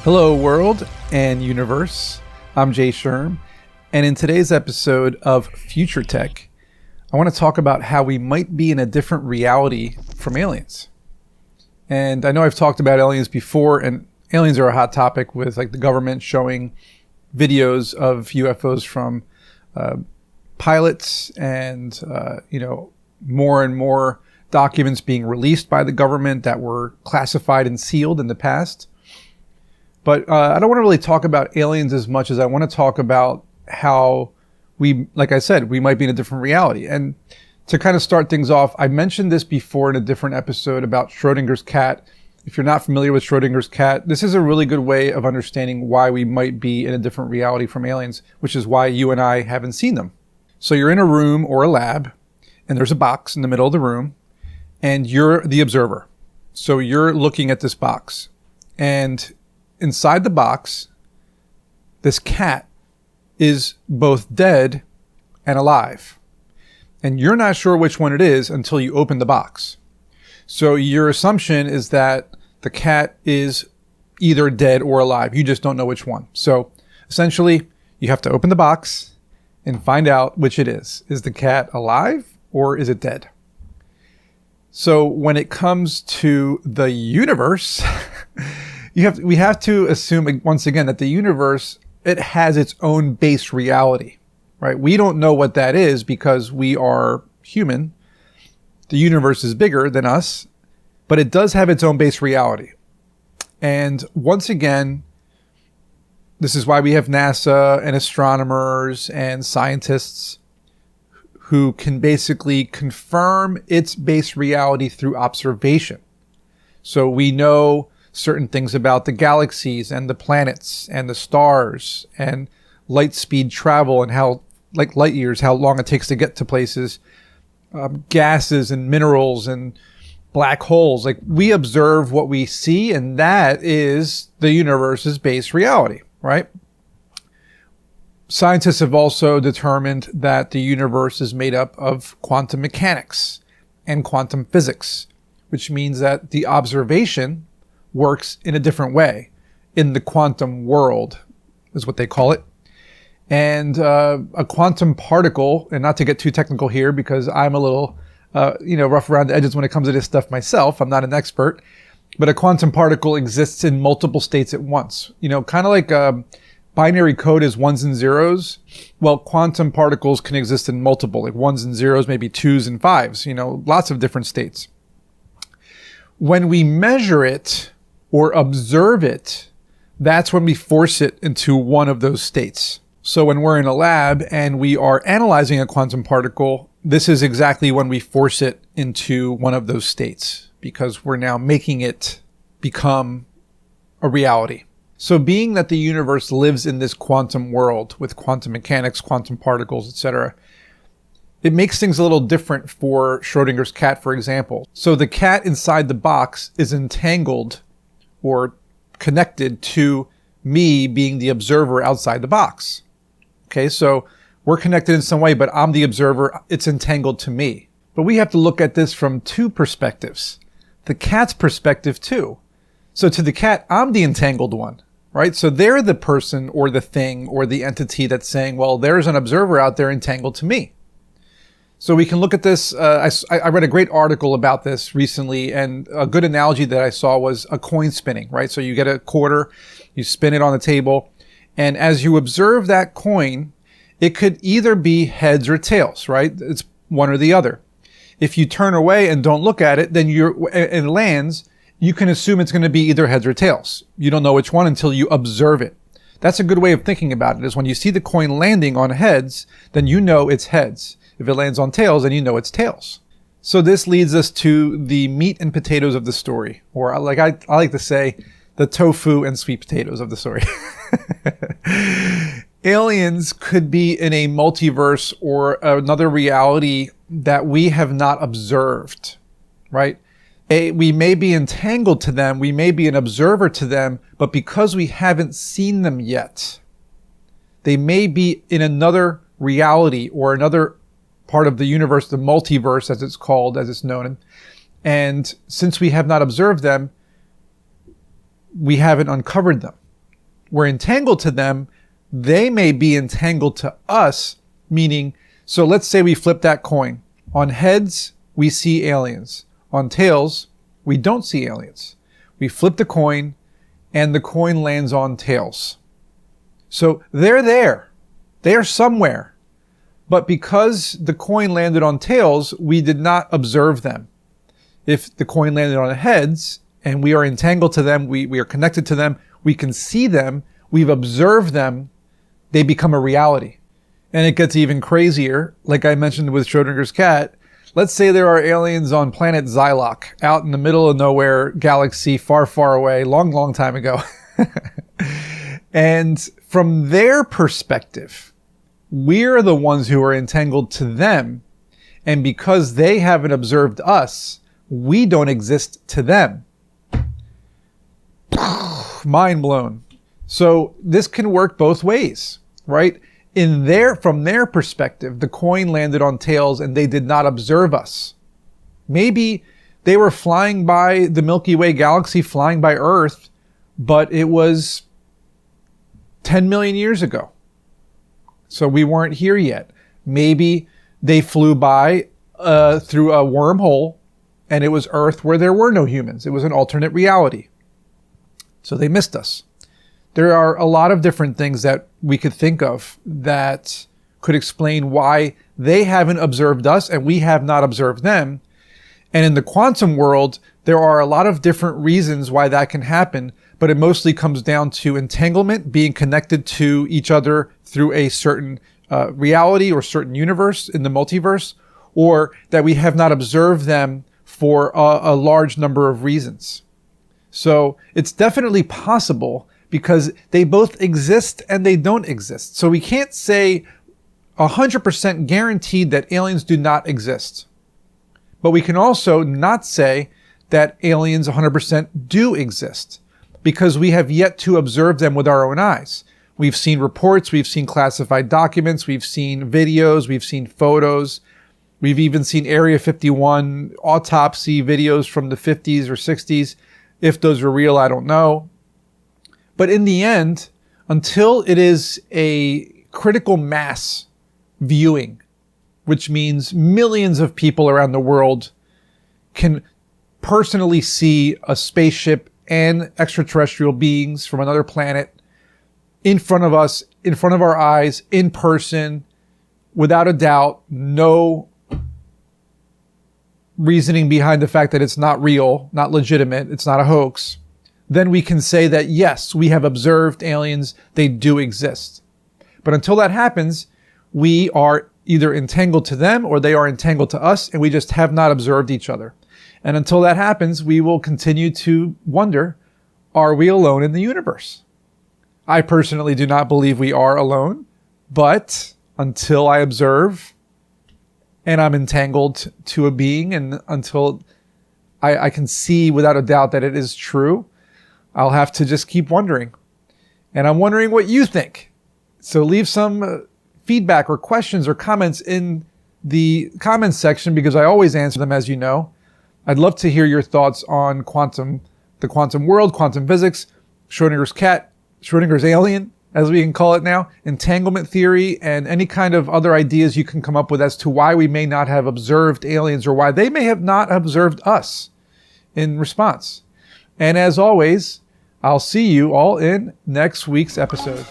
Hello world and universe, I'm Jay Sherm, and in today's episode of Future Tech, I want to talk about how we might be in a different reality from aliens. And I know I've talked about aliens before, and aliens are a hot topic with like the government showing videos of UFOs from pilots and, more and more documents being released by the government that were classified and sealed in the past. But I don't want to really talk about aliens as much as I want to talk about how we, like I said, we might be in a different reality. And to kind of start things off, I mentioned this before in a different episode about Schrodinger's cat. If you're not familiar with Schrodinger's cat, this is a really good way of understanding why we might be in a different reality from aliens, which is why you and I haven't seen them. So you're in a room or a lab, and there's a box in the middle of the room, and you're the observer. So you're looking at this box, and inside the box, this cat is both dead and alive. And you're not sure which one it is until you open the box. So your assumption is that the cat is either dead or alive. You just don't know which one. So essentially, you have to open the box and find out which it is. Is the cat alive or is it dead? So when it comes to the universe, we have to assume, once again, that the universe, it has its own base reality, right? We don't know what that is because we are human. The universe is bigger than us, but it does have its own base reality. And once again, this is why we have NASA and astronomers and scientists who can basically confirm its base reality through observation. So we know certain things about the galaxies and the planets and the stars and light speed travel and how, like light years, how long it takes to get to places, gases and minerals and black holes. Like, we observe what we see, and that is the universe's base reality, right? Scientists have also determined that the universe is made up of quantum mechanics and quantum physics, which means that the observation works in a different way in the quantum world, is what they call it. And a quantum particle, and not to get too technical here because I'm a little, rough around the edges when it comes to this stuff myself. I'm not an expert, but a quantum particle exists in multiple states at once. Kind of like binary code is ones and zeros. Well, quantum particles can exist in multiple, like ones and zeros, maybe twos and fives, lots of different states. When we measure it or observe it, that's when we force it into one of those states. So when we're in a lab and we are analyzing a quantum particle, this is exactly when we force it into one of those states, because we're now making it become a reality. So being that the universe lives in this quantum world with quantum mechanics, quantum particles, etc., it makes things a little different for Schrodinger's cat, for example. So the cat inside the box is entangled or connected to me being the observer outside the box. Okay, so we're connected in some way, but I'm the observer. It's entangled to me. But we have to look at this from two perspectives. The cat's perspective too. So to the cat, I'm the entangled one, right? So they're the person or the thing or the entity that's saying, well, there's an observer out there entangled to me. So we can look at this. I read a great article about this recently, and a good analogy that I saw was a coin spinning, right? So you get a quarter, you spin it on the table, and as you observe that coin, it could either be heads or tails, right? It's one or the other. If you turn away and don't look at it, then it lands, you can assume it's going to be either heads or tails. You don't know which one until you observe it. That's a good way of thinking about it, is when you see the coin landing on heads, then you know it's heads. If it lands on tails, then you know it's tails. So this leads us to the meat and potatoes of the story, or like I like to say, the tofu and sweet potatoes of the story. Aliens could be in a multiverse or another reality that we have not observed, right? We may be entangled to them, we may be an observer to them, but because we haven't seen them yet, they may be in another reality or another part of the universe, the multiverse as it's called, as it's known. And since we have not observed them, we haven't uncovered them. we're entangled to them, they may be entangled to us, meaning, so let's say we flip that coin. On heads, we see aliens. On tails, we don't see aliens. We flip the coin, and the coin lands on tails. So they're there. They are somewhere. But because the coin landed on tails, we did not observe them. If the coin landed on heads, and we are entangled to them, we are connected to them, we can see them, we've observed them, they become a reality. And it gets even crazier, like I mentioned with Schrodinger's cat. Let's say there are aliens on planet Xylok, out in the middle of nowhere, galaxy far, far away, long, long time ago. And from their perspective, we're the ones who are entangled to them. And because they haven't observed us, we don't exist to them. Mind blown. So this can work both ways, right? From their perspective, the coin landed on tails and they did not observe us. Maybe they were flying by the Milky Way galaxy, flying by Earth, but it was 10 million years ago. So we weren't here yet. Maybe they flew by through a wormhole and it was Earth where there were no humans. It was an alternate reality. So they missed us. There are a lot of different things that we could think of that could explain why they haven't observed us and we have not observed them. And in the quantum world, there are a lot of different reasons why that can happen, but it mostly comes down to entanglement, being connected to each other through a certain reality or certain universe in the multiverse, or that we have not observed them for a large number of reasons. So it's definitely possible, because they both exist and they don't exist. So we can't say 100% guaranteed that aliens do not exist. But we can also not say that aliens 100% do exist, because we have yet to observe them with our own eyes. We've seen reports, we've seen classified documents, we've seen videos, we've seen photos. We've even seen Area 51 autopsy videos from the 50s or 60s. If those are real, I don't know. But in the end, until it is a critical mass viewing, which means millions of people around the world can personally see a spaceship and extraterrestrial beings from another planet in front of us, in front of our eyes, in person, without a doubt, no reasoning behind the fact that it's not real, not legitimate, it's not a hoax, then we can say that yes, we have observed aliens, they do exist. But until that happens, we are either entangled to them or they are entangled to us, and we just have not observed each other. And until that happens, we will continue to wonder, are we alone in the universe? I personally do not believe we are alone, but until I observe and I'm entangled to a being, and until I can see without a doubt that it is true, I'll have to just keep wondering. And I'm wondering what you think. So leave some feedback or questions or comments in the comments section, because I always answer them, as you know. I'd love to hear your thoughts on the quantum world, quantum physics, Schrodinger's cat, Schrodinger's alien, as we can call it now, entanglement theory, and any kind of other ideas you can come up with as to why we may not have observed aliens, or why they may have not observed us in response. And as always, I'll see you all in next week's episode.